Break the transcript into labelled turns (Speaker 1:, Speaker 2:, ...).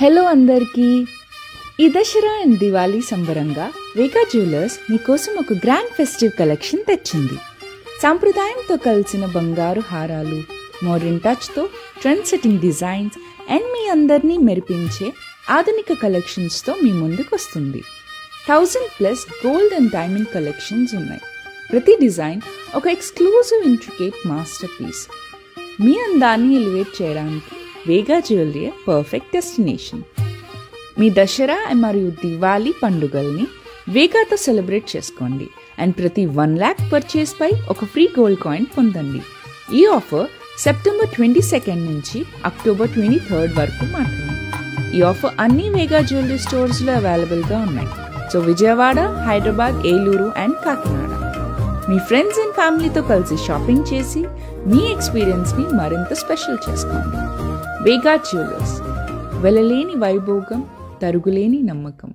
Speaker 1: Hello అందరికీ. ఈ Dasara and Diwali సంబరంగా వేగా జ్యువెలర్స్ మీకోసం ఒక గ్రాండ్ ఫెస్టివ్ కలెక్షన్ తెచ్చింది. సాంప్రదాయంతో కలిసిన బంగారు హారాలు, మోడర్న్ టచ్తో ట్రెండ్ సెట్టింగ్ డిజైన్స్ అండ్ మీ అందరినీ మెరిపించే ఆధునిక కలెక్షన్స్తో మీ ముందుకు వస్తుంది. 1000+ గోల్డ్ అండ్ డైమండ్ కలెక్షన్స్ ఉన్నాయి. ప్రతి డిజైన్ ఒక ఎక్స్క్లూజివ్ ఇంట్రికేట్ మాస్టర్ పీస్. మీ అందాన్ని ఎలివేట్ చేయడానికి వేగా జ్యువెలరీ పర్ఫెక్ట్ డెస్టినేషన్. మీ దసరా మరియు దివాళీ పండుగల్ని వేగాతో సెలబ్రేట్ చేసుకోండి అండ్ ప్రతి 1 lakh పర్చేస్ పై ఒక ఫ్రీ గోల్డ్ కాయిన్ పొందండి. ఈ ఆఫర్ సెప్టెంబర్ 22 నుంచి అక్టోబర్ 23 వరకు మాత్రమే. ఈ ఆఫర్ అన్ని వేగా జ్యువెలరీ స్టోర్స్లో అవైలబుల్గా ఉన్నాయి. So Vijayawada, Hyderabad, Eluru and Kakinada. Me friends and ఫ్యామిలీతో కలిసి షాపింగ్ చేసి మీ ఎక్స్పీరియన్స్ని మరింత స్పెషల్ చేసుకోండి. వేగా జ్యువెలర్స్, వెలలేని వైభోగం, తరుగులేని నమ్మకం.